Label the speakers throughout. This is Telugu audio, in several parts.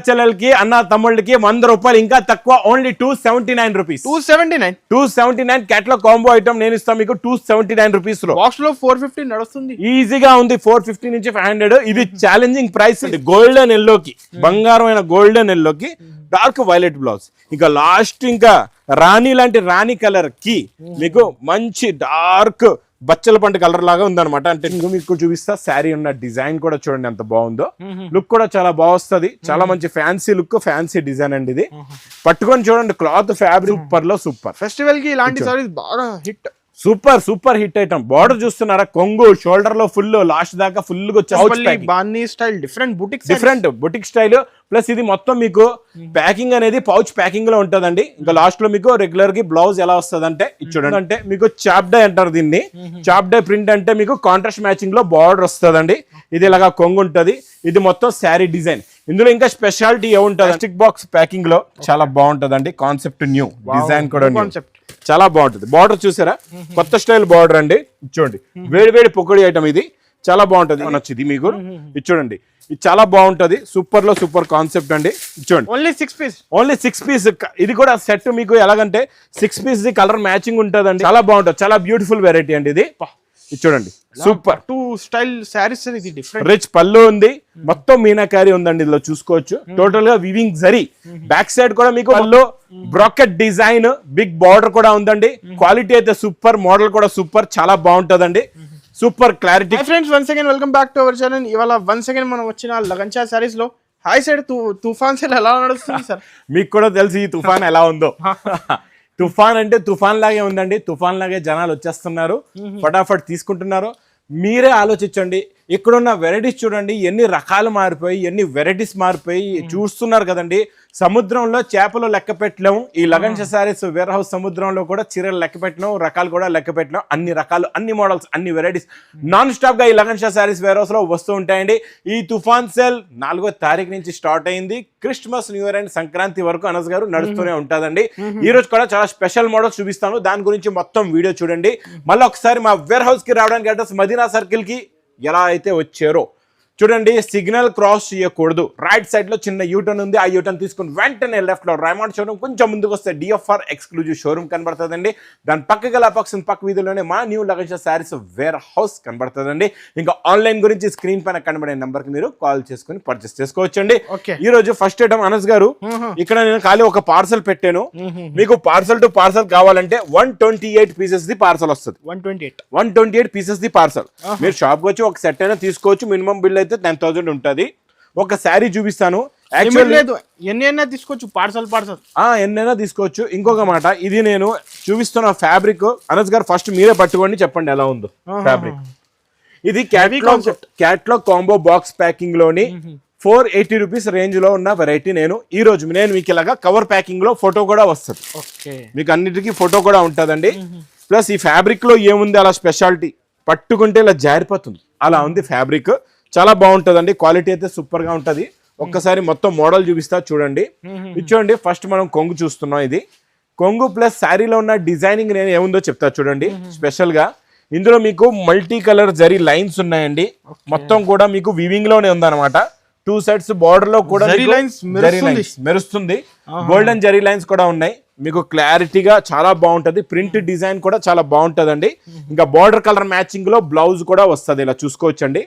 Speaker 1: చెల్లెలకి అన్న తమ్ముళ్ళకి 100 రూపాయలు ఇంకా తక్కువ, only 279 rupees. 279 catalogue combo item నేను ఇస్తాను మీకు 279 రూపీస్ లో.
Speaker 2: బాక్స్ లో 450 నడుస్తుంది,
Speaker 1: ఈజీగా ఉంది. 450 నుంచి 500. ఇది ఛాలెంజింగ్ ప్రైస్. గోల్డెన్ ఎల్లోకి, బంగారమైన గోల్డెన్ ఎల్లోకి డార్క్ వైలెట్ బ్లౌజ్. ఇంకా లాస్ట్ ఇంకా రాణి లాంటి రాణి కలర్ కి మీకు మంచి డార్క్ బచ్చల పంట కలర్ లాగా ఉందన్నమాట. అంటే మీకు చూపిస్తా శారీ ఉన్న డిజైన్ కూడా చూడండి ఎంత బాగుందో. లుక్ కూడా చాలా బాగుంది. చాలా మంచి ఫ్యాన్సీ లుక్, ఫ్యాన్సీ డిజైన్ అండి. ఇది పట్టుకొని చూడండి, క్లాత్ ఫ్యాబ్రిక్ సూపర్ లో సూపర్.
Speaker 2: ఫెస్టివల్ కి ఇలాంటి సారీస్ బాగా hit,
Speaker 1: super hit item. Border చూస్తున్నారా, కొంగు షోల్డర్ లో ఫుల్ లాస్ట్ దాకా ఫుల్ గా
Speaker 2: style, different
Speaker 1: boutique style. Plus ఇది మొత్తం మీకు ప్యాకింగ్ అనేది పౌచ్ ప్యాకింగ్ లో ఉంటదండి. ఇంకా లాస్ట్ లో మీకు రెగ్యులర్ కి బ్లౌజ్ ఎలా వస్తుంది అంటే చూడండి, అంటే మీకు చాప్ డై అంటారు దీన్ని. చాప్ డై ప్రింట్ అంటే మీకు కాంట్రాస్ట్ మ్యాచింగ్ లో బార్డర్ వస్తుందండి. ఇది ఇలాగా కొంగు ఉంటది. ఇది మొత్తం శారీ డిజైన్. ఇందులో ఇంకా స్పెషాలిటీ ఏముంటుంది, ప్లాస్టిక్ బాక్స్ ప్యాకింగ్ లో చాలా బాగుంటదండి. కాన్సెప్ట్ న్యూ, డిజైన్ కూడా చాలా బాగుంటది. బార్డర్ చూసారా, కొత్త స్టైల్ బార్డర్ అండి. చూడండి, వేడి పొక్కడి ఐటమ్ ఇది, చాలా బాగుంటది. నచ్చింది మీకు, ఇది చూడండి, ఇది చాలా బాగుంటది. సూపర్ లో సూపర్ కాన్సెప్ట్ అండి. చూడండి, ఓన్లీ సిక్స్ పీస్. ఇది కూడా సెట్ మీకు ఎలాగంటే 6 పీస్ కలర్ మ్యాచింగ్ ఉంటదండి. చాలా బాగుంటది, చాలా బ్యూటిఫుల్ వెరైటీ అండి ఇది. ఇది చూడండి, సూపర్
Speaker 2: స్టైల్ శారీస్. ఇది డిఫరెంట్
Speaker 1: రిచ్ పళ్ళు ఉంది, మొత్తం మీనాకారి ఉందండి. ఇందులో చూసుకోవచ్చు టోటల్ గా వివింగ్ జరీ. బ్యాక్ సైడ్ కూడా మీకు పళ్ళు బ్రాకెట్ డిజైన్, బిగ్ బార్డర్ కూడా ఉందండి. క్వాలిటీ అయితే సూపర్, మోడల్ కూడా సూపర్, చాలా బాగుంటదండి. Super clarity.
Speaker 2: Friends, once again welcome back to our channel. ఇవాళ వన్స్ అగైన్ మనం వచ్చిన లగన్షా సారీస్ లో హై సైడ్ తుఫాన్ సేల్ ఎలా నడుస్తుంది సార్?
Speaker 1: మీకు కూడా తెలిసి ఈ తుఫాన్ ఎలా ఉందో. తుఫాన్ అంటే తుఫాన్ లాగే ఉందండి. తుఫాన్ లాగే జనాలు వచ్చేస్తున్నారు, ఫటాఫట్ తీసుకుంటున్నారు. మీరే ఆలోచించండి, ఇక్కడున్న వెరైటీస్ చూడండి, ఎన్ని రకాలు మారిపోయి, ఎన్ని వెరైటీస్ మారిపోయి చూస్తున్నారు కదండి. సముద్రంలో చేపలు లెక్క పెట్టలేము, ఈ లగన్షా సారీస్ వేర్ హౌస్ సముద్రంలో కూడా చీరలు లెక్క పెట్టినాం, రకాలు కూడా లెక్క పెట్టినాం. అన్ని రకాలు, అన్ని మోడల్స్, అన్ని వెరైటీస్ నాన్ స్టాప్ గా ఈ లగన్షా సారీస్ వేర్ హౌస్ లో వస్తూ ఉంటాయండి. ఈ తుఫాన్ సేల్ 4వ తారీఖు నుంచి స్టార్ట్ అయింది. Christmas, new year and Sankranti వరకు అనస్ గారు నడుస్తూనే ఉంటుందండి. ఈ రోజు కూడా చాలా స్పెషల్ మోడల్స్ చూపిస్తాను, దాని గురించి మొత్తం వీడియో చూడండి. మళ్ళీ ఒకసారి మా వేర్ హౌస్ కి రావడానికి అడ్రస్ మదీనా సర్కిల్ కి ఎలా అయితే వచ్చారో చూడండి. సిగ్నల్ క్రాస్ చేయకూడదు, రైట్ సైడ్ లో చిన్న యూటర్న్ ఉంది. ఆ యూటర్న్ తీసుకుని వెంటనే లెఫ్ట్ లో రైమాండ్ షోరూమ్, కొంచెం ముందుకు వస్తే డిఎఫ్ఆర్ ఎక్స్క్లూజివ్ షోరూమ్ కనబడుతుందండి. దాని పక్క గల పక్క వీధిలోనే మా new Lagansha saris warehouse కనబడుతుందండి. ఇంకా ఆన్లైన్ గురించి స్క్రీన్ పైన కనబడే నెంబర్ కి మీరు కాల్ చేసుకుని పర్చేస్ చేసుకోవచ్చండి. ఈ రోజు ఫస్ట్ ఐటమ్ అనస్ గారు, ఇక్కడ నేను ఖాళీ ఒక పార్సల్ పెట్టాను. మీకు పార్సల్ టు పార్సల్ కావాలంటే 128 పీసెస్ ది పార్సల్ వస్తుంది. 128 పీసెస్ ది పార్సల్. మీరు షాప్ కి వచ్చి ఒక సెట్ అయినా తీసుకోవచ్చు. మినిమం బిల్ 10,000 ఉంటది. ఒక శారీ చూపిస్తాను.
Speaker 2: ఎన్నైనా తీసుకోవచ్చు, పార్సల్
Speaker 1: ఎన్నైనా తీసుకోవచ్చు. ఇంకొక మాట, ఇది నేను చూపిస్తున్న ఫ్యాబ్రిక్ అనస్ గారు ఫస్ట్ మీరే పట్టుకోండి, చెప్పండి ఎలా ఉందో ఫ్యాబ్రిక్. ఇది క్యాట్లాగ్ కాంబో బాక్స్ ప్యాకింగ్ లోని 480 రూపీస్ రేంజ్ లో ఉన్న వెరైటీ. నేను మీకు ఇలాగా కవర్ ప్యాకింగ్ లో ఫోటో కూడా వస్తుంది. మీకు అన్నిటికీ ఫోటో కూడా ఉంటుందండి. ప్లస్ ఈ ఫ్యాబ్రిక్ లో ఏముంది అలా స్పెషాలిటీ, పట్టుకుంటే ఇలా జారిపోతుంది, అలా ఉంది ఫ్యాబ్రిక్. చాలా బాగుంటదండి, క్వాలిటీ అయితే సూపర్ గా ఉంటది. ఒక్కసారి మొత్తం మోడల్ చూపిస్తా చూడండి. ఇది చూడండి, ఫస్ట్ మనం కొంగు చూస్తున్నాం. ఇది కొంగు ప్లస్ శారీలో ఉన్న డిజైనింగ్ నేను ఏముందో చెప్తా చూడండి. స్పెషల్ గా ఇందులో మీకు మల్టీ కలర్ జరీ లైన్స్ ఉన్నాయండి. మొత్తం కూడా మీకు వివింగ్ లోనే ఉందన్నమాట. 2 సైడ్స్ బార్డర్ లో కూడా జరీ లైన్స్ మెరుస్తుంది. గోల్డెన్ జరీ లైన్స్ కూడా ఉన్నాయి. మీకు క్లారిటీగా చాలా బాగుంటది. ప్రింట్ డిజైన్ కూడా చాలా బాగుంటదండి. ఇంకా బార్డర్ కలర్ మ్యాచింగ్ లో బ్లౌజ్ కూడా వస్తుంది, ఇలా చూసుకోవచ్చండి.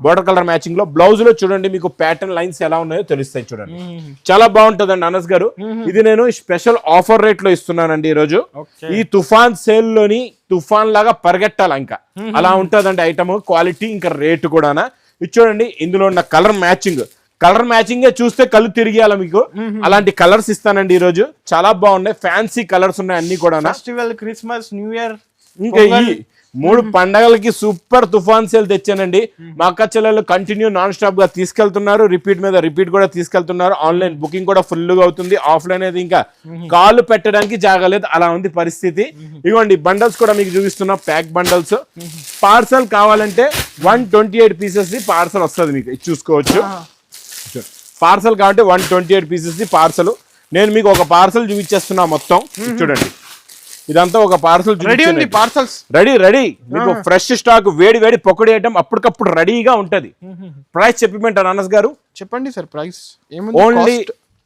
Speaker 1: బార్డర్ కలర్ మ్యాచింగ్ లో బ్లౌజ్ లో చూడండి, మీకు ప్యాటర్న్ లైన్స్ ఎలా ఉన్నాయో తెలుస్తాయి చూడండి. చాలా బాగుంటదండి అనస్ గారు. ఇది నేను స్పెషల్ ఆఫర్ రేట్ లో ఇస్తున్నానండి ఈ రోజు. ఈ తుఫాన్ సేల్ లోని తుఫాన్ లాగా పరిగెట్టాలి, ఇంకా అలా ఉంటదండి ఐటమ్. క్వాలిటీ ఇంకా రేటు కూడా. ఇది చూడండి, ఇందులో ఉన్న కలర్ మ్యాచింగ్ చూస్తే కళ్ళు తిరిగేయాలి మీకు. అలాంటి కలర్స్ ఇస్తానండి ఈ రోజు. చాలా బాగున్నాయి, ఫ్యాన్సీ కలర్స్ ఉన్నాయి అన్ని కూడా.
Speaker 2: ఫెస్టివల్, క్రిస్మస్, న్యూ ఇయర్,
Speaker 1: ఇంకా ఈ 3 పండగలకి సూపర్ తుఫాన్ సేల్ తెచ్చానండి. మా అక్క చెల్లెలు కంటిన్యూ నాన్ స్టాప్ గా తీసుకెళ్తున్నారు, రిపీట్ మీద రిపీట్ కూడా తీసుకెళ్తున్నారు. ఆన్లైన్ బుకింగ్ కూడా ఫుల్ గా అవుతుంది. ఆఫ్లైన్ అయితే ఇంకా కాలు పెట్టడానికి జాగలేదు, అలా ఉంది పరిస్థితి. ఇవ్వండి బండల్స్ కూడా మీకు చూపిస్తున్నా, ప్యాక్ బండల్స్. పార్సల్ కావాలంటే 128 పీసెస్ ది పార్సల్ వస్తుంది మీకు, చూసుకోవచ్చు. పార్సల్ కాబట్టి 128 పీసెస్ ది పార్సల్. నేను మీకు ఒక పార్సల్ చూపించేస్తున్నా మొత్తం. చూడండి, ఇదంతా ఒక పార్సల్
Speaker 2: రెడీ ఉంది పార్సల్స్
Speaker 1: రెడీ మీకు ఫ్రెష్ స్టాక్ వేడి పొక్కడి ఐటమ్ అప్పటికప్పుడు రెడీగా ఉంటది. ప్రైస్ చెప్పమంటారు అనస్ గారు?
Speaker 2: చెప్పండి సార్ ప్రైస్ ఏముంది.
Speaker 1: ఓన్లీ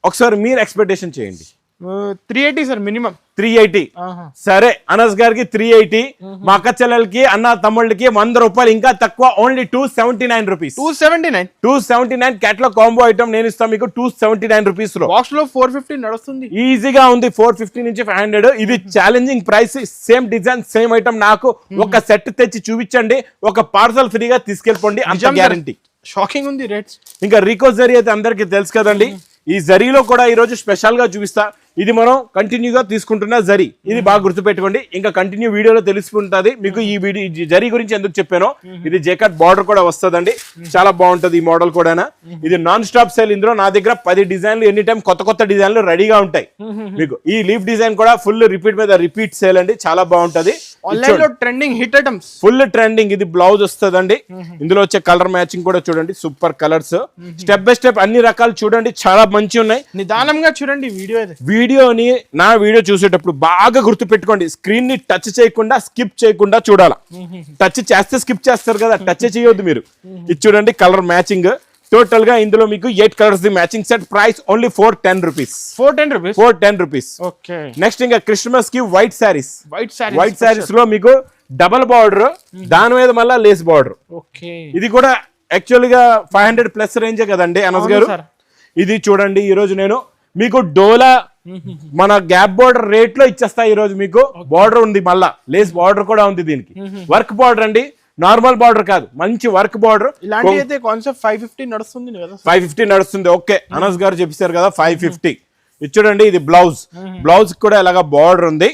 Speaker 1: ఒకసారి మీరు ఎక్స్పెక్టేషన్ చేయండి.
Speaker 2: 380 సార్ మినిమం.
Speaker 1: 380. సరే అనస్ గారికి 380, మా అక్క చెల్లెలకి అన్న తమ్ముళ్ళకి 100 రూపాయలు ఇంకా తక్కువ, only 279 rupees. 279 catalog combo item నేను ఇస్తాను మీకు 279 రూపీస్ లో.
Speaker 2: బాక్స్ లో 450 నడుస్తుంది,
Speaker 1: ఈజీగా ఉంది. 450 నుంచి 500. ఇది challenging price. Same design same item. నాకు ఒక సెట్ తెచ్చి చూపించండి, ఒక పార్సల్ ఫ్రీగా తీసుకెళ్ళిపోండి, అంత గ్యారంటీ.
Speaker 2: షాకింగ్ ఉంది రేట్స్.
Speaker 1: ఇంకా రీకో జరీ అయితే అందరికి తెలుసు కదండి. ఈ జరీలో కూడా ఈ రోజు స్పెషల్ గా చూపిస్తా. ఇది మనం కంటిన్యూగా తీసుకుంటున్న జరీ. ఇది బాగా గుర్తుపెట్టుకోండి, ఇంకా కంటిన్యూ వీడియోలో తెలిసిపోతుంది మీకు ఈ జరీ గురించి ఎందుకు చెప్పానో. ఇది జేకట్ బార్డర్ కూడా వస్తుందండి, చాలా బాగుంటది ఈ మోడల్ కూడా. ఇది నాన్ స్టాప్ సేల్. ఇందులో నా దగ్గర 10 డిజైన్లు ఎనీ టైం కొత్త డిజైన్లు రెడీగా ఉంటాయి మీకు. ఈ లీఫ్ డిజైన్ కూడా ఫుల్ రిపీట్ మీద రిపీట్ సేల్ అండి, చాలా బాగుంటది.
Speaker 2: ఆన్లైన్ లో trending hit items,
Speaker 1: full trending. ఇది బ్లౌజ్ వస్తుందండి. ఇందులో వచ్చే కలర్ మ్యాచింగ్ కూడా చూడండి, super colours. Step by step అన్ని రకాలు చూడండి, చాలా మంచి ఉన్నాయి.
Speaker 2: నిదానంగా చూడండి
Speaker 1: వీడియోని. నా వీడియో చూసేటప్పుడు బాగా గుర్తు పెట్టుకోండి, స్క్రీన్ ని టచ్ చేయకుండా స్కిప్ చేయకుండా చూడాలా. టచ్ చేస్తే స్కిప్ చేస్తారు కదా, టచ్ చేయొద్దు మీరు. ఇది చూడండి కలర్ మ్యాచింగ్. టోటల్ గా ఇందులో మీకు 8 colours the matching set. Price only 410 rupees. 410 rupees. Next ఇంకా క్రిస్మస్ కి వైట్ సారీస్ లో మీకు డబల్ బార్డర్, దాని మీద మళ్ళీ లేస్ బార్డర్. ఇది కూడా యాక్చువల్ గా 500 ప్లస్ రేంజే కదండి అనస్ గారు. ఇది చూడండి ఈ రోజు నేను మీకు డోలా మన గ్యాప్ బార్డర్ రేట్ లో ఇచ్చేస్తా. ఈ రోజు మీకు బార్డర్ ఉంది, మళ్ళా లేస్ బార్డర్ కూడా ఉంది. దీనికి వర్క్ బార్డర్ అండి, నార్మల్ బార్డర్ కాదు, మంచి వర్క్ బార్డర్.
Speaker 2: ఇలాంటి అయితే కాన్సెప్ట్ 550 నడుస్తుంది కదా.
Speaker 1: 550 నడుస్తుంది. ఓకే అనస్ గారు చెప్పారు కదా 550. ఇది చూడండి, ఇది బ్లౌజ్ కూడా ఇలాగా బార్డర్ ఉంది.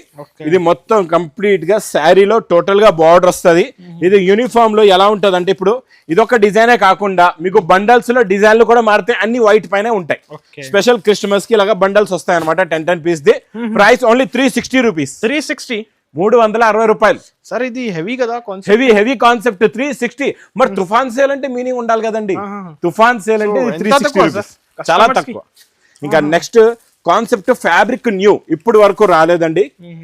Speaker 1: ఇది మొత్తం కంప్లీట్ గా శారీలో టోటల్ గా బార్డర్ వస్తుంది. ఇది యూనిఫామ్ లో ఎలా ఉంటది అంటే, ఇప్పుడు ఇదొక డిజైనే కాకుండా మీకు బండల్స్ లో డిజైన్లు కూడా మారితే అన్ని వైట్ పైన ఉంటాయి. స్పెషల్ క్రిస్మస్ కి ఇలాగా బండల్స్ వస్తాయి అనమాట. 10 పీస్ ది. Price only 360 rupees. 360 రూపాయలు.
Speaker 2: సార్ ఇది హెవీ కదా,
Speaker 1: హెవీ కాన్సెప్ట్. 360. మరి తుఫాన్ సేల్ అంటే మీనింగ్ ఉండాలి కదండి. తుఫాన్ సేల్ అంటే 360 రూపీస్, చాలా తక్కువ. ఇంకా నెక్స్ట్ కాన్సెప్ట్ ఫ్యాబ్రిక్ న్యూ, ఇప్పుడు వరకు రాలేదండి.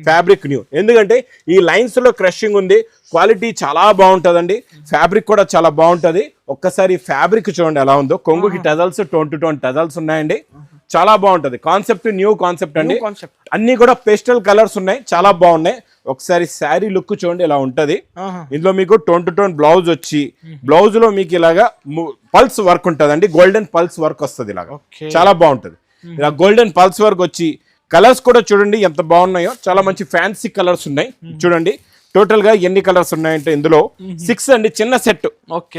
Speaker 1: ఫ్యాబ్రిక్ న్యూ ఎందుకంటే ఈ లైన్స్ లో క్రషింగ్ ఉంది, క్వాలిటీ చాలా బాగుంటదండి. ఫ్యాబ్రిక్ కూడా చాలా బాగుంటది. ఒక్కసారి ఫ్యాబ్రిక్ చూడండి ఎలా ఉందో. కొంగుకి tassels, tone to tone tassels ఉన్నాయండి, చాలా బాగుంటది. కాన్సెప్ట్ న్యూ కాన్సెప్ట్ అండి. అన్ని కూడా పేస్టల్ కలర్స్ ఉన్నాయి, చాలా బాగున్నాయి. ఒకసారి శారీ లుక్ చూడండి ఎలా ఉంటది. ఇందులో మీకు టోన్ టు టోన్ బ్లౌజ్ వచ్చి, బ్లౌజ్ లో మీకు ఇలాగా పల్స్ వర్క్ ఉంటదండి. గోల్డెన్ పల్స్ వర్క్ వస్తుంది ఇలాగా, చాలా బాగుంటది. ఇలా గోల్డెన్ పల్స్ వర్క్ వచ్చి, కలర్స్ కూడా చూడండి ఎంత బాగున్నాయో. చాలా మంచి ఫ్యాన్సీ కలర్స్ ఉన్నాయి చూడండి. టోటల్ గా ఎన్ని కలర్స్ ఉన్నాయంటే ఇందులో 6 అండి, చిన్న set.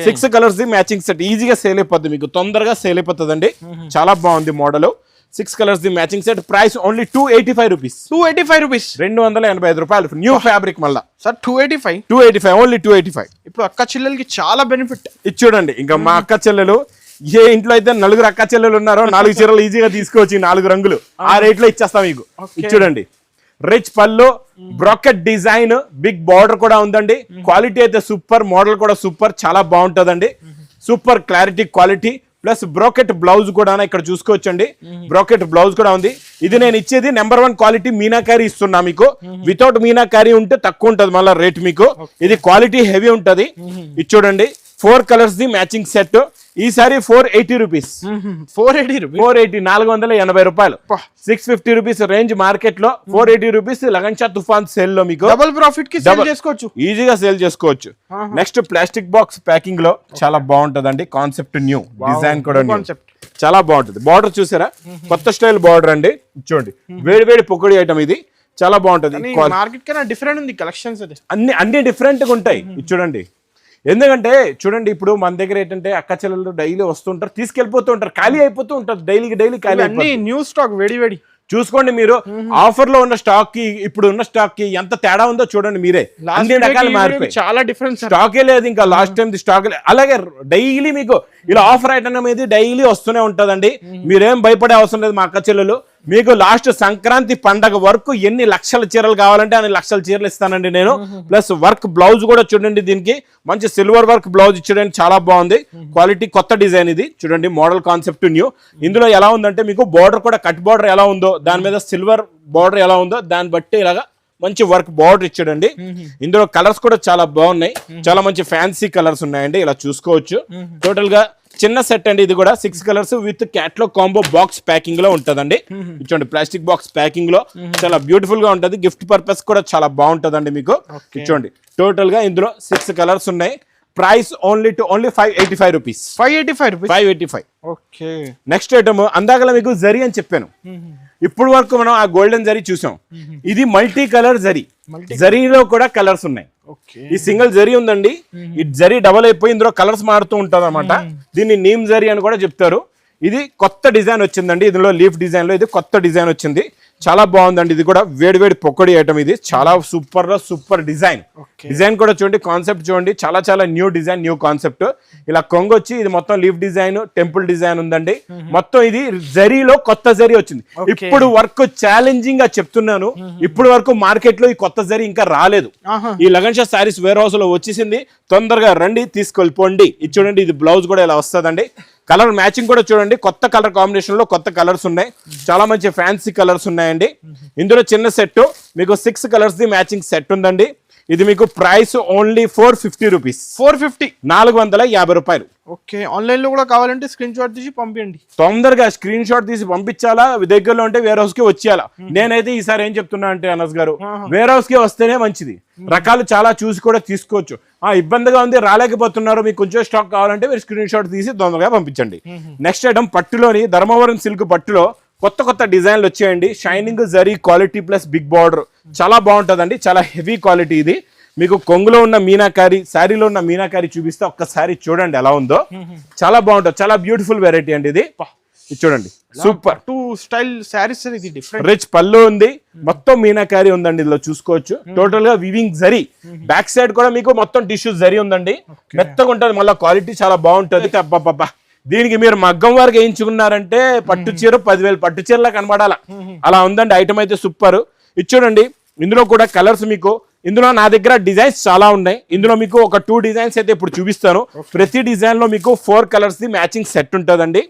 Speaker 1: 6 colours the matching set. ఈజీగా సేల్ అయిపోద్ది మీకు, తొందరగా సేల్ అయిపోతుందండి. చాలా బాగుంది model. 6 colours the matching set. Price only 285 rupees. 285 రూపాయలు. న్యూ ఫ్యాబ్రిక్ మళ్ళా
Speaker 2: సార్.
Speaker 1: 285 ఓన్లీ 285.
Speaker 2: ఇప్పుడు అక్క చెల్లెలకి చాలా బెనిఫిట్.
Speaker 1: ఇది చూడండి, ఇంకా మా అక్క చెల్లెలు ఏ ఇంట్లో అయితే 4 అక్క చెల్లెలు ఉన్నారో 4 చీరలు ఈజీగా తీసుకోవచ్చు. 4 రంగులు ఆ రేట్ లో ఇచ్చేస్తాం మీకు. ఇది చూడండి, రిచ్ పళ్ళు, బ్రాకెట్ డిజైన్, బిగ్ బార్డర్ కూడా ఉందండి. క్వాలిటీ అయితే సూపర్, మోడల్ కూడా సూపర్, చాలా బాగుంటదండి. Super clarity quality plus brocade blouse కూడా ఇక్కడ చూసుకోవచ్చండి. బ్రోకెట్ బ్లౌజ్ కూడా ఉంది. ఇది నేను ఇచ్చేది నెంబర్ 1 క్వాలిటీ మీనాకారీ ఇస్తున్నా మీకు. వితౌట్ మీనాకారీ ఉంటే తక్కువ ఉంటది మళ్ళీ రేట్ మీకు. ఇది క్వాలిటీ హెవీ ఉంటది. ఇది చూడండి, 4 కలర్స్ ది మ్యాచింగ్ సెట్. ఈసారి 480 రూపీస్. 480 రూపాయలు. 650 రూపీస్ రేంజ్ మార్కెట్ లో. 480 రూపీస్ లగన్షా తుఫాన్ సేల్ లో మీకు
Speaker 2: డబుల్ ప్రాఫిట్ కి సేల్ చేసుకోవచ్చు,
Speaker 1: ఈజీగా సేల్ చేసుకోవచ్చు. నెక్స్ట్ ప్లాస్టిక్ బాక్స్ ప్యాకింగ్ లో చాలా బాగుంటదండి. కాన్సెప్ట్ న్యూ, డిజైన్ కూడా చాలా బాగుంటది. బార్డర్ చూసారా, కొత్త స్టైల్ బార్డర్ అండి. చూడండి, వేడి పొక్కడి ఐటమ్ ఇది, చాలా బాగుంటది.
Speaker 2: మార్కెట్ కన్నా డిఫరెంట్ ఉంది కలెక్షన్స్.
Speaker 1: అన్ని డిఫరెంట్ గా ఉంటాయి. చూడండి, ఎందుకంటే చూడండి ఇప్పుడు మన దగ్గర ఏంటంటే అక్క చెల్లెలు డైలీ వస్తుంటారు, తీసుకెళ్లిపోతూ ఉంటారు, ఖాళీ అయిపోతూ ఉంటారు. డైలీ ఖాళీ.
Speaker 2: న్యూ స్టాక్ వేడి
Speaker 1: చూసుకోండి మీరు. ఆఫర్ లో ఉన్న స్టాక్ కి ఇప్పుడు ఉన్న స్టాక్ కి ఎంత తేడా ఉందో చూడండి మీరే. అన్ని రకాలు మారిపోయి,
Speaker 2: చాలా డిఫరెన్స్.
Speaker 1: స్టాకే లేదు ఇంకా లాస్ట్ టైం స్టాక్. అలాగే డైలీ మీకు ఇలా ఆఫర్ ఐటమ్ అనేది డైలీ వస్తూనే ఉంటదండి. మీరేం భయపడే అవసరం లేదు. మా అక్క చెల్లెలు మీకు లాస్ట్ సంక్రాంతి పండగ వరకు ఎన్ని లక్షల చీరలు కావాలంటే అన్ని లక్షల చీరలు ఇస్తానండి నేను. ప్లస్ వర్క్ బ్లౌజ్ కూడా చూడండి, దీనికి మంచి సిల్వర్ వర్క్ బ్లౌజ్ ఇచ్చాడండి, చాలా బాగుంది. క్వాలిటీ కొత్త డిజైన్ ఇది చూడండి. Model concept new. ఇందులో ఎలా ఉందంటే మీకు బార్డర్ కూడా కట్ బార్డర్ ఎలా ఉందో దాని మీద సిల్వర్ బార్డర్ ఎలా ఉందో దాన్ని బట్టి ఇలాగా మంచి వర్క్ బార్డర్ ఇచ్చాడండి. ఇందులో కలర్స్ కూడా చాలా బాగున్నాయి, చాలా మంచి ఫ్యాన్సీ కలర్స్ ఉన్నాయండి. ఇలా చూసుకోవచ్చు. టోటల్ గా చిన్న సెట్ అండి ఇది కూడా 6 colours with catalogue combo box packing లో ఉంటదండి. చూడండి ప్లాస్టిక్ బాక్స్ ప్యాకింగ్ లో చాలా బ్యూటిఫుల్ గా ఉంటది. గిఫ్ట్ పర్పస్ కూడా చాలా బాగుంటదండి మీకు. చూడండి టోటల్ గా ఇందులో 6 కలర్స్ ఉన్నాయి. Price only 585 rupees. 585.
Speaker 2: Okay.
Speaker 1: Next item అందాకలా మీకు జరీ అని చెప్పాను. ఇప్పుడు వరకు మనం ఆ గోల్డెన్ జరీ చూసాం. ఇది మల్టీ కలర్ జరీ. జరీలో కూడా కలర్స్ ఉన్నాయి. ఈ సింగిల్ జరీ ఉందండి, ఈ జరీ డబల్ అయిపోయి ఇందులో కలర్స్ మారుతూ ఉంటది అనమాట. దీన్ని నీమ్ జరీ అని కూడా చెప్తారు. ఇది కొత్త డిజైన్ వచ్చిందండి. ఇందులో లీఫ్ డిజైన్ లో ఇది కొత్త డిజైన్ వచ్చింది. చాలా బాగుందండి. ఇది కూడా వేడి వేడి పొక్కడి ఐటమ్. ఇది చాలా సూపర్ డిజైన్. డిజైన్ కూడా చూడండి, కాన్సెప్ట్ చూడండి, చాలా చాలా న్యూ డిజైన్, న్యూ కాన్సెప్ట్. ఇలా కొంగు వచ్చి ఇది మొత్తం లీఫ్ డిజైన్, టెంపుల్ డిజైన్ ఉందండి. మొత్తం ఇది జరీలో కొత్త జరీ వచ్చింది. ఇప్పుడు వర్క్ ఛాలెంజింగ్ గా చెప్తున్నాను, ఇప్పుడు వరకు మార్కెట్ లో ఈ కొత్త జరీ ఇంకా రాలేదు. ఈ లగన్ షా సారీస్ వేర్ హౌస్ లో వచ్చేసింది. తొందరగా రండి, తీసుకెళ్ళిపోండి. ఇది చూడండి, ఇది బ్లౌజ్ కూడా ఇలా వస్తుందండి. కలర్ మ్యాచింగ్ కూడా చూడండి, కొత్త కలర్ కాంబినేషన్ లో కొత్త కలర్స్ ఉన్నాయి. చాలా మంచి ఫ్యాన్సీ కలర్స్ ఉన్నాయండి. ఇందులో చిన్న సెట్ మీకు 6 కలర్స్ ది మ్యాచింగ్ సెట్ ఉందండి. ఇది మీకు ప్రైస్ ఓన్లీ 450 రూపీస్. 450 రూపాయలు.
Speaker 2: ఓకే. ఆన్లైన్ లో కూడా కావాలంటే స్క్రీన్ షాట్ తీసి పంపించండి.
Speaker 1: తొందరగా స్క్రీన్ షాట్ తీసి పంపించాలా, దగ్గరలో ఉంటే వేర్ హౌస్ కి వచ్చేయాలా. నేనైతే ఈసారి ఏం చెప్తున్నా అంటే అనస్ గారు, వేర్ హౌస్ కి వస్తేనే మంచిది. రకాలు చాలా చూసి కూడా తీసుకోవచ్చు. ఇబ్బందిగా ఉంది, రాలేకపోతున్నారు, మీకు కొంచెం స్టాక్ కావాలంటే మీరు స్క్రీన్ షాట్ తీసి తొందరగా పంపించండి. నెక్స్ట్ ఐటమ్ పట్టులోని ధర్మవరం సిల్క్ పట్టులో కొత్త డిజైన్లు వచ్చాయండి. Shining zari quality plus big border చాలా బాగుంటుందండి. చాలా హెవీ క్వాలిటీ ఇది. మీకు కొంగులో ఉన్న మీనాకారి, శారీలో ఉన్న మీనాకారి చూపిస్తే ఒక్కసారి చూడండి ఎలా ఉందో. చాలా బాగుంటుంది, చాలా బ్యూటిఫుల్ వెరైటీ అండి ఇది. చూడండి సూపర్
Speaker 2: స్టైల్ శారీస్. ఇది డిఫరెంట్
Speaker 1: రిచ్ పళ్ళు ఉంది, మొత్తం మీనాకారి ఉందండి. ఇందులో చూసుకోవచ్చు. టోటల్ గా వివింగ్ జరీ. బ్యాక్ సైడ్ కూడా మీకు మొత్తం టిష్యూ జరీ ఉందండి. మెత్తగా ఉంటుంది, మళ్ళీ క్వాలిటీ చాలా బాగుంటుంది. అబ్బబ్బబ్బా, దీనికి మీరు మగ్గం వరకు వేయించుకున్నారంటే పట్టు చీర 10,000 పట్టు చీరలా కనబడాల, అలా ఉందండి. ఐటమ్ అయితే సూపర్. ఇది చూడండి, ఇందులో కూడా కలర్స్ మీకు, ఇందులో నా దగ్గర డిజైన్స్ చాలా ఉన్నాయి. ఇందులో మీకు ఒక 2 డిజైన్స్ అయితే ఇప్పుడు చూపిస్తాను. ప్రతి డిజైన్ లో మీకు 4 కలర్స్ ది మ్యాచింగ్ సెట్ ఉంటుందండి.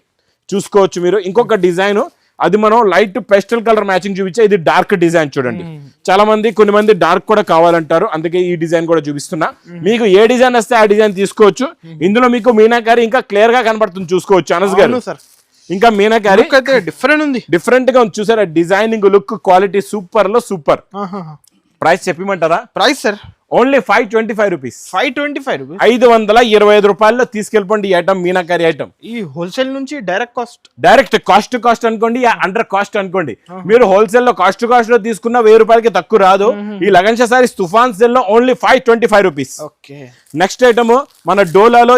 Speaker 1: చూసుకోవచ్చు మీరు. ఇంకొక డిజైన్ అది మనం లైట్ పెస్టల్ కలర్ మ్యాచింగ్ చూపించా. ఇది డార్క్ డిజైన్ చూడండి. చాలా మంది కొన్ని మంది డార్క్ కూడా కావాలంటారు, అందుకే ఈ డిజైన్ కూడా చూపిస్తున్నా. మీకు ఏ డిజైన్ వస్తే ఆ డిజైన్ తీసుకోవచ్చు. ఇందులో మీకు మీనాకారి ఇంకా క్లియర్ గా కనబడుతుంది, చూసుకోవచ్చు అనస్ గారు. ఇంకా మీనాకారి
Speaker 2: డిఫరెంట్ ఉంది,
Speaker 1: డిఫరెంట్ గా ఉంది. చూసారా డిజైనింగ్, లుక్, క్వాలిటీ సూపర్ లో సూపర్. ప్రైస్ చెప్పమంటారా?
Speaker 2: Price sir
Speaker 1: only 525 rupees.
Speaker 2: 525 rupees.
Speaker 1: 525 రూపాయల్లో తీసుకెళ్ళిపోండి ఈ ఐటమ్, మీనాకారి ఐటమ్.
Speaker 2: ఈ హోల్సేల్ నుంచి
Speaker 1: డైరెక్ట్ కాస్ట్ అనుకోండి, అండర్ కాస్ట్ అనుకోండి. మీరు హోల్సేల్ లో కాస్ట్ లో తీసుకున్న 1000 రూపాయలకి తక్కువ రాదు. ఈ లగన్ షా సారీస్ తుఫాన్ సేల్ లో ఓన్లీ 525 రూపీస్. నెక్స్ట్ ఐటమ్ మన డోలాలో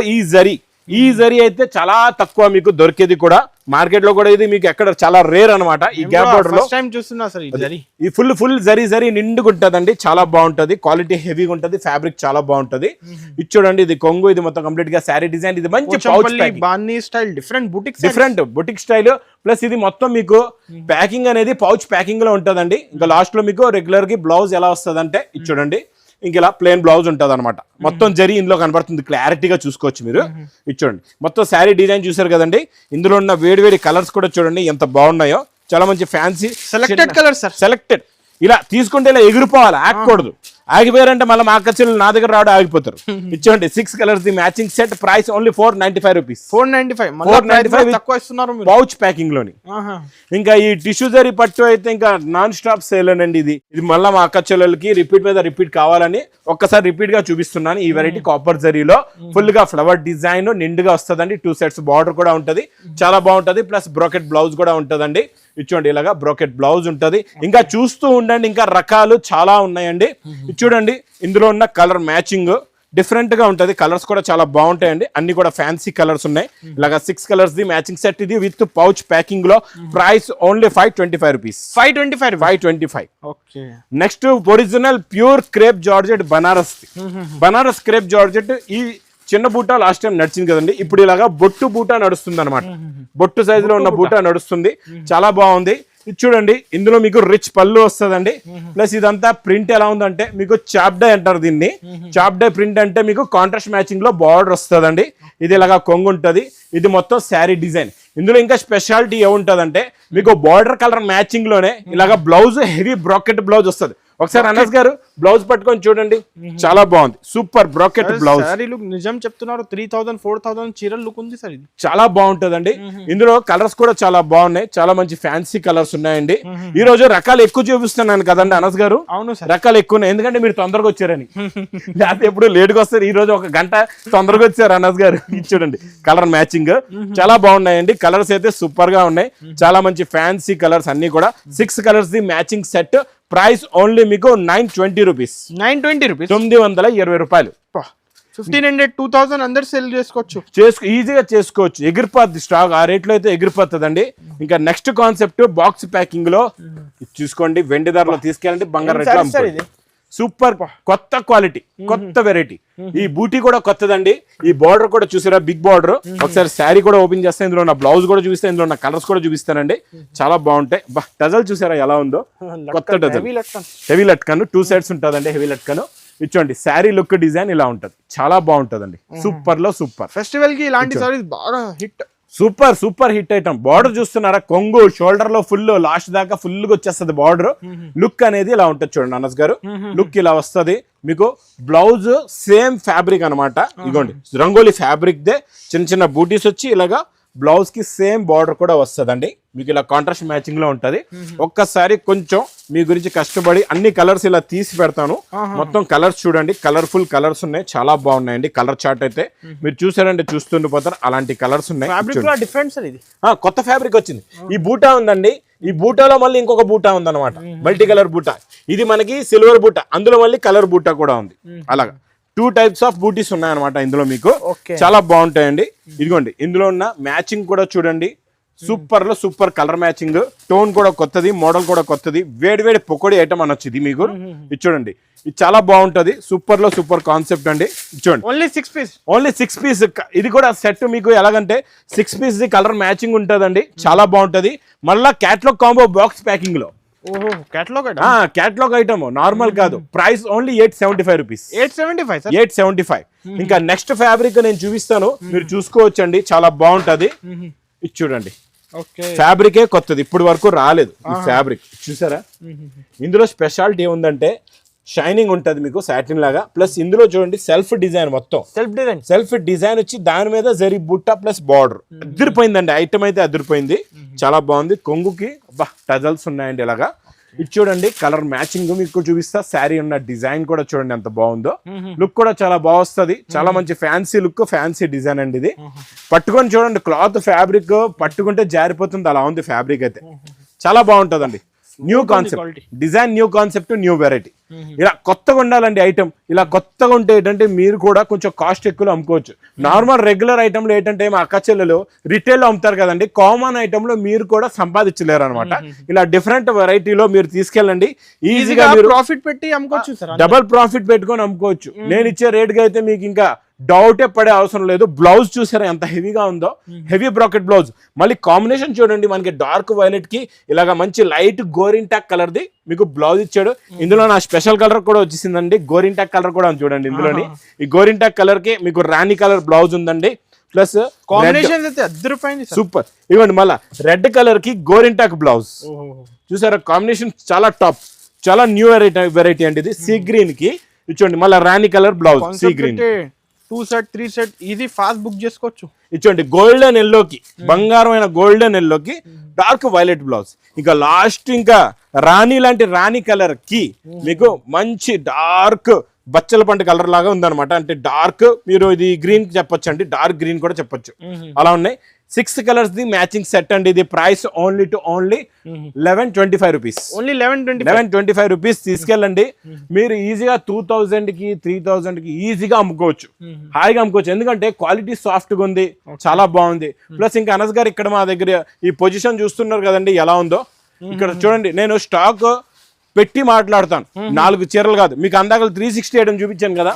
Speaker 1: ఈ జరీ అయితే చాలా తక్కువ మీకు దొరికేది కూడా. మార్కెట్ లో కూడా ఇది మీకు ఎక్కడ చాలా రేర్ అనమాట. ఈ గ్యాప్ బోర్డర్ లో ఈ ఫుల్ జరీ నిండుగుంటదండి. చాలా బాగుంటది, క్వాలిటీ హెవీగా ఉంటది, ఫ్యాబ్రిక్ చాలా బాగుంటది. ఇది చూడండి, ఇది కొంగు, ఇది మొత్తం కంప్లీట్ గా శారీ డిజైన్. ఇది మంచి డిఫరెంట్ బుటిక్ స్టైల్ ప్లస్ ఇది మొత్తం మీకు ప్యాకింగ్ అనేది పౌచ్ ప్యాకింగ్ లో ఉంటదండి. ఇంకా లాస్ట్ లో మీకు రెగ్యులర్ కి బ్లౌజ్ ఎలా వస్తుంది అంటే ఇది చూడండి, ఇంక ఇలా ప్లెయిన్ బ్లౌజ్ ఉంటుంది అనమాట. మొత్తం జరీ ఇందులో కనబడుతుంది, క్లారిటీగా చూసుకోవచ్చు మీరు. ఇది చూడండి, మొత్తం శారీ డిజైన్ చూసారు కదండి. ఇందులో ఉన్న వేడి కలర్స్ కూడా చూడండి ఎంత బాగున్నాయో. చాలా మంచి ఫ్యాన్సీ
Speaker 2: సెలెక్టెడ్ కలర్స్,
Speaker 1: సెలెక్టెడ్. ఇలా తీసుకుంటే ఇలా ఎగిరిపోవాలి, ఆగకూడదు. ఆగిపోయారంటే మళ్ళీ మా అక్కచెల్లు నా దగ్గర రావడం ఆగిపోతారు. ఇచ్చోండి 6 colours the matching set. Price only 495 rupees.
Speaker 2: 495
Speaker 1: pouch packing లోని. ఇంకా ఈ టిష్యూ జరీ పట్టు అయితే ఇంకా నాన్ స్టాప్ సేల్ అండి. ఇది మళ్ళీ మా అక్కచెల్లెలకి రిపీట్ మీద రిపీట్ కావాలని ఒక్కసారి రిపీట్ గా చూపిస్తున్నాను. ఈ వెరైటీ కాపర్ జరీలో ఫుల్ గా ఫ్లవర్ డిజైన్ నిండుగా వస్తుందండి. 2 సెట్స్ బార్డర్ కూడా ఉంటది, చాలా బాగుంటది. ప్లస్ బ్రోకెట్ బ్లౌజ్ కూడా ఉంటదండి. ఇచ్చోండి ఇలాగా బ్రోకెట్ బ్లౌజ్ ఉంటది. ఇంకా చూస్తూ ఉండండి, ఇంకా రకాలు చాలా ఉన్నాయండి. చూడండి, ఇందులో ఉన్న కలర్ మ్యాచింగ్ డిఫరెంట్ గా ఉంటది. కలర్స్ కూడా చాలా బాగుంటాయండి. అన్ని కూడా ఫ్యాన్సీ కలర్స్ ఉన్నాయి. ఇలాగా 6 కలర్స్ ది మ్యాచింగ్ సెట్. ఇది విత్ పౌచ్ ప్యాకింగ్ లో. Price only 525 rupees. 525. Next original pure crepe georgette Banaras crepe georgette. ఈ చిన్న బూటా లాస్ట్ టైం నడిచింది కదండి, ఇప్పుడు ఇలాగా బొట్టు బూటా నడుస్తుంది అనమాట. బొట్టు సైజ్ లో ఉన్న బూటా నడుస్తుంది, చాలా బాగుంది. ఇది చూడండి, ఇందులో మీకు రిచ్ పళ్ళు వస్తుందండి. ప్లస్ ఇదంతా ప్రింట్ ఎలా ఉందంటే మీకు చాప్డే అంటారు దీన్ని. చాప్డే ప్రింట్ అంటే మీకు కాంట్రాస్ట్ మ్యాచింగ్ లో బార్డర్ వస్తుందండి. ఇది ఇలాగా కొంగు ఉంటది. ఇది మొత్తం శారీ డిజైన్. ఇందులో ఇంకా స్పెషాలిటీ ఏముంటదంటే మీకు బార్డర్ కలర్ మ్యాచింగ్ లోనే ఇలాగా బ్లౌజ్ హెవీ బ్రాకెట్ బ్లౌజ్ వస్తుంది. ఒకసారి అనస్ గారు బ్లౌజ్ పట్టుకొని చూడండి, చాలా బాగుంది, super bracket blouse.
Speaker 2: Sorry look నిజం చెప్తున్నారు, 3000 4000 చీరల లుక్ ఉంది సార్ ఇది.
Speaker 1: చాలా బాగుంటదండి. ఇందులో కలర్స్ కూడా చాలా బాగున్నాయి, చాలా మంచి ఫ్యాన్సీ కలర్స్ ఉన్నాయండి. ఈ రోజు రకాలు ఎక్కువ చూపిస్తున్నాను కదండి అనస్ గారు.
Speaker 2: అవును సార్,
Speaker 1: రకాలు ఎక్కువ ఉన్నాయి, ఎందుకంటే మీరు తొందరగా వచ్చారని. లేకపోతే ఎప్పుడు లేట్ గా వస్తారు, ఈ రోజు 1 గంట తొందరగా వచ్చారు అనస్ గారు. ఇది చూడండి కలర్ మ్యాచింగ్ చాలా బాగున్నాయండి. కలర్స్ అయితే సూపర్ గా ఉన్నాయి, చాలా మంచి ఫ్యాన్సీ కలర్స్ అన్ని కూడా. 6 colours the matching set. Price only మీకు 920 రూపీస్.
Speaker 2: 920 రూపీస్,
Speaker 1: 920 రూపాయలు.
Speaker 2: 1500 2000 అందరు సెల్ చేసుకోవచ్చు,
Speaker 1: ఈజీగా చేసుకోవచ్చు. ఎగిరిపోద్ది స్టాక్, ఆ రేట్లో అయితే ఎగిరిపోతుందండి. ఇంకా నెక్స్ట్ కాన్సెప్ట్ బాక్స్ ప్యాకింగ్ లో చూసుకోండి, వెండి ధరలో తీసుకెళ్ళండి, బంగారు రేట్లో అమ్ముకోండి. సూపర్ కొత్త క్వాలిటీ, కొత్త వెరైటీ. ఈ బూటీ కూడా కొత్తదండి. ఈ బార్డర్ కూడా చూసారా, బిగ్ బార్డర్. ఒకసారి శారీ కూడా ఓపెన్ చేస్తే ఇందులో ఉన్న బ్లౌజ్ కూడా చూపిస్తే, ఇందులో ఉన్న కలర్స్ కూడా చూపిస్తానండి, చాలా బాగుంటాయి. టజల్ చూసారా ఎలా ఉందో, కొత్త టజల్, హెవీ లట్కన్ 2 సైడ్స్ ఉంటుందండి, హెవీ లట్కన్. ఇచ్చోండి శారీ లుక్ డిజైన్ ఇలా ఉంటది, చాలా బాగుంటదండి. సూపర్ లో సూపర్.
Speaker 2: ఫెస్టివల్ కి ఇలాంటి సారీస్ బాగా hit,
Speaker 1: super super hit item. Border చూస్తున్నారా, కొంగు షోల్డర్ లో ఫుల్ లాస్ట్ దాకా ఫుల్ గా వచ్చేస్తుంది బార్డర్. లుక్ అనేది ఇలా ఉంటుంది చూడండి అనస్ గారు, లుక్ ఇలా వస్తుంది మీకు. బ్లౌజ్ సేమ్ ఫ్యాబ్రిక్ అనమాట, ఇగోండి రంగోలీ ఫ్యాబ్రిక్ దే, చిన్న చిన్న బూటీస్ వచ్చి ఇలాగా బ్లౌజ్ కి సేమ్ బార్డర్ కూడా వస్తుందండి మీకు, ఇలా కాంట్రాస్ట్ మ్యాచింగ్ లో ఉంటది. ఒక్కసారి కొంచెం మీ గురించి కష్టపడి అన్ని కలర్స్ ఇలా తీసి పెడతాను. మొత్తం కలర్స్ చూడండి, కలర్ఫుల్ కలర్స్ ఉన్నాయి, చాలా బాగున్నాయండి. కలర్ చార్ట్ అయితే మీరు చూసారంటే చూస్తుండిపోతారు, అలాంటి కలర్స్ ఉన్నాయి. కొత్త ఫ్యాబ్రిక్ వచ్చింది. ఈ బూటా ఉందండి, ఈ బూటాలో మళ్ళీ ఇంకొక బూటా ఉందన్నమాట, మల్టీ కలర్ బూటా. ఇది మనకి సిల్వర్ బూటా, అందులో మళ్ళీ కలర్ బూటా కూడా ఉంది. అలాగా 2 టైప్స్ ఆఫ్ బూటీస్ ఉన్నాయన్నమాట ఇందులో మీకు, చాలా బాగుంటాయండి. ఇదిగోండి ఇందులో ఉన్న మ్యాచింగ్ కూడా చూడండి, సూపర్ లో సూపర్ కలర్ మ్యాచింగ్. టోన్ కూడా కొత్తది, మోడల్ కూడా కొత్తది, వేడి వేడి పకోడీ ఐటమ్ అనొచ్చు ఇది మీకు. ఇది చూడండి, ఇది చాలా బాగుంటది, సూపర్ లో సూపర్ కాన్సెప్ట్ అండి. చూడండి ఓన్లీ 6 పీస్. ఇది కూడా సెట్ మీకు ఎలాగంటే 6 పీస్ ది కలర్ మ్యాచింగ్ ఉంటదండి, చాలా బాగుంటది. మళ్ళా క్యాట్లాగ్ కాంబో బాక్స్ ప్యాకింగ్ లో క్యాట్లాగ్ ఐటమ్, నార్మల్ కాదు. Price only 875 rupees. 875. ఇంకా నెక్స్ట్ ఫ్యాబ్రిక్ నేను చూపిస్తాను, మీరు చూసుకోవచ్చండి, చాలా బాగుంటది. ఇది చూడండి, ఫ్యాబ్రికే కొత్తది, ఇప్పుడు వరకు రాలేదు ఈ ఫ్యాబ్రిక్. చూసారా, ఇందులో స్పెషాలిటీ ఏముందంటే షైనింగ్ ఉంటది మీకు సాటిన్ లాగా, ప్లస్ ఇందులో చూడండి సెల్ఫ్ డిజైన్, మొత్తం సెల్ఫ్ డిజైన్ వచ్చి దాని మీద జరీ బుట్ట ప్లస్ బార్డర్. అదిరిపోయిందండి ఐటమ్ అయితే, అదిరిపోయింది, చాలా బాగుంది. కొంగుకి టజల్స్ ఉన్నాయండి ఇలాగా. ఇది చూడండి కలర్ మ్యాచింగ్ మీకు చూపిస్తా. శారీ ఉన్న డిజైన్ కూడా చూడండి ఎంత బాగుందో, లుక్ కూడా చాలా బాగుంది. చాలా మంచి ఫ్యాన్సీ లుక్, ఫ్యాన్సీ డిజైన్ అండి ఇది. పట్టుకొని చూడండి, క్లాత్ ఫ్యాబ్రిక్ పట్టుకుంటే జారిపోతుంది, అలా ఉంది ఫ్యాబ్రిక్ అయితే, చాలా బాగుంటదండి. New concept design, new concept, new variety. ఇలా కొత్తగా ఉండాలండి ఐటమ్. ఇలా కొత్తగా ఉంటే ఏంటంటే మీరు కూడా కొంచెం కాస్ట్ ఎక్కువ అమ్ముకోవచ్చు. నార్మల్ రెగ్యులర్ ఐటమ్లో ఏంటంటే మా అక్క చెల్లెలు రిటైల్ లో అమ్ముతారు కదండి, కామన్ ఐటమ్ లో మీరు కూడా సంపాదించలేరు అనమాట. ఇలా డిఫరెంట్ వెరైటీలో మీరు తీసుకెళ్ళండి, ఈజీగా మీరు
Speaker 2: ప్రాఫిట్ పెట్టి అమ్ముకోవచ్చు సార్,
Speaker 1: డబల్ ప్రాఫిట్ పెట్టుకొని అమ్ముకోవచ్చు. నేను ఇచ్చే రేట్ కి అయితే మీకు ఇంకా డౌటే పడే అవసరం లేదు. బ్లౌజ్ చూసారా ఎంత హెవీగా ఉందో, హెవీ బ్రాకెట్ బ్లౌజ్. మళ్ళీ కాంబినేషన్ చూడండి, మనకి డార్క్ వైలెట్ కి ఇలాగా మంచి లైట్ గోరింటాక్ కలర్ ది మీకు బ్లౌజ్ ఇచ్చాడు. ఇందులో నా స్పెషల్ కలర్ కూడా వచ్చేసిందండి, గోరింటాక్ కలర్ కూడా చూడండి ఇందులోని. ఈ గోరింటాక్ కలర్ కి మీకు రాణి కలర్ బ్లౌజ్ ఉందండి, ప్లస్
Speaker 2: కాంబినేషన్ అయితే అద్భుతమైంది,
Speaker 1: సూపర్. ఇవ్వండి మళ్ళా రెడ్ కలర్ కి గోరింటాక్ బ్లౌజ్ చూసారా, కాంబినేషన్ చాలా టాప్, చాలా న్యూ వెరైటీ అండి ఇది. సీ గ్రీన్ కి ఇచ్చోండి మళ్ళీ రాణి colour blouse, sea green
Speaker 2: 2 set 3 set ఇది ఫాస్ట్ బుక్ చేసుకోవచ్చు.
Speaker 1: ఇచ్చోండి గోల్డెన్ ఎల్లోకి, బంగారమైన గోల్డెన్ ఎల్లోకి డార్క్ వైలెట్ బ్లౌజ్. ఇంకా లాస్ట్ ఇంకా రాణి లాంటి రాణి కలర్ కి మీకు మంచి డార్క్ బచ్చల పంట కలర్ లాగా ఉందన్నమాట. అంటే డార్క్, మీరు ఇది గ్రీన్ చెప్పొచ్చు అండి, డార్క్ గ్రీన్ కూడా చెప్పొచ్చు, అలా ఉన్నాయి. 6 కలర్స్ ది మ్యాచింగ్ సెట్ అండి. ఇది ప్రైస్ ఓన్లీ 1125 రూపీస్. 1125 రూపీస్ తీసుకెళ్ళండి. మీరు ఈజీగా 2000 కి 3000 కి ఈజీగా అమ్ముకోవచ్చు, హాయిగా అమ్ముకోవచ్చు. ఎందుకంటే క్వాలిటీ సాఫ్ట్ గా ఉంది, చాలా బాగుంది. ప్లస్ ఇంకా అనస్ గారు ఇక్కడ మా దగ్గర ఈ పొజిషన్ చూస్తున్నారు కదండి ఎలా ఉందో. ఇక్కడ చూడండి, నేను స్టాక్ పెట్టి మాట్లాడతాను, 4 చీరలు కాదు మీకు. అందాక 360 ఐటమ్ చూపించాను కదా,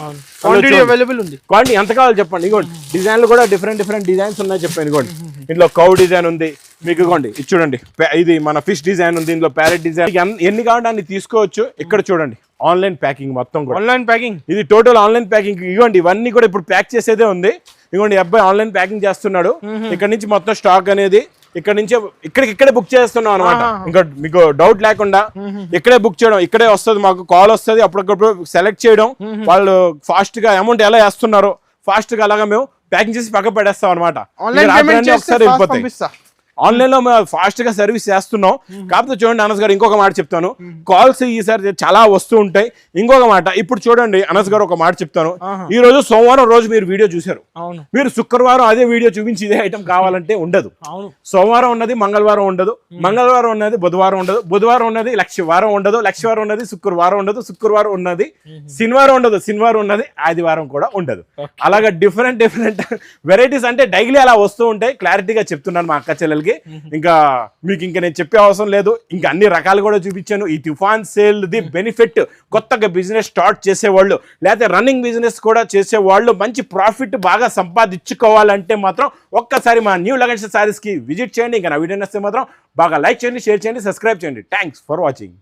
Speaker 2: అవైలబుల్ ఉంది.
Speaker 1: క్వాలిటీ ఎంత కావాలి చెప్పండి. ఇగోండి డిజైన్లు కూడా డిఫరెంట్ డిజైన్స్ ఉన్నాయి చెప్పండి. ఇగోండి ఇందులో కౌ డిజైన్ ఉంది మీకు, ఇగోండి ఇది చూడండి, ఇది మన ఫిష్ డిజైన్ ఉంది, ఇందులో ప్యారెట్ డిజైన్, ఎన్ని కావాలంటే అన్ని తీసుకోవచ్చు. ఇక్కడ చూడండి ఆన్లైన్ ప్యాకింగ్, మొత్తం కూడా
Speaker 2: ఆన్లైన్ ప్యాకింగ్,
Speaker 1: ఇది టోటల్ ఆన్లైన్ ప్యాకింగ్. ఇగోండి ఇవన్నీ కూడా ఇప్పుడు ప్యాక్ చేసేదే ఉంది. ఇగోండి అబ్బాయి ఆన్లైన్ ప్యాకింగ్ చేస్తున్నాడు. ఇక్కడ నుంచి మొత్తం స్టాక్ అనేది ఇక్కడ నుంచే ఇక్కడే బుక్ చేస్తున్నాం అనమాట. ఇంకా మీకు డౌట్ లేకుండా ఇక్కడే బుక్ చేయడం, ఇక్కడే వస్తుంది, మాకు కాల్ వస్తుంది, అప్పటికప్పుడు సెలెక్ట్ చేయడం, వాళ్ళు ఫాస్ట్ గా అమౌంట్ ఎలా వేస్తున్నారో ఫాస్ట్ గా అలాగా మేము ప్యాకింగ్ చేసి పక్క పెడేస్తాం అనమాట. ఒకసారి వెళ్ళిపోతాయి. ఆన్లైన్ లో మేము ఫాస్ట్ గా సర్వీస్ చేస్తున్నాం. కాకపోతే చూడండి అనస్ గారు, ఇంకొక మాట చెప్తాను, కాల్స్ ఈసారి చాలా వస్తూ ఉంటాయి. ఇంకొక మాట, ఇప్పుడు చూడండి అనస్ గారు ఒక మాట చెప్తాను. ఈ రోజు సోమవారం రోజు మీరు వీడియో చూశారు, మీరు శుక్రవారం అదే వీడియో చూపించి ఇదే ఐటమ్ కావాలంటే ఉండదు. సోమవారం ఉన్నది మంగళవారం ఉండదు, మంగళవారం ఉన్నది బుధవారం ఉండదు, బుధవారం ఉన్నది లక్షవారం ఉండదు, లక్షవారం ఉన్నది శుక్రవారం ఉండదు, శుక్రవారం ఉన్నది శనివారం ఉండదు, శనివారం ఉన్నది ఆదివారం కూడా ఉండదు. అలాగా డిఫరెంట్ వెరైటీస్ అంటే డైలీ అలా వస్తూ ఉంటాయి. క్లారిటీగా చెప్తున్నాను మా అక్క చెల్లెలకి. ఇంకా మీకు ఇంకా నేను చెప్పే అవసరం లేదు, ఇంకా అన్ని రకాలు కూడా చూపించాను. ఈ తుఫాన్ సేల్ ది బెనిఫిట్ కొత్తగా బిజినెస్ స్టార్ట్ చేసేవాళ్ళు, లేకపోతే రన్నింగ్ బిజినెస్ కూడా చేసేవాళ్ళు మంచి ప్రాఫిట్ బాగా సంపాదించుకోవాలంటే మాత్రం ఒక్కసారి మా న్యూ లగన్స్ సారీస్ కి విజిట్ చేయండి. ఇంకా నా వీడియో నచ్చితే మాత్రం బాగా లైక్ చేయండి, షేర్ చేయండి, సబ్స్క్రైబ్ చేయండి. Thanks for watching.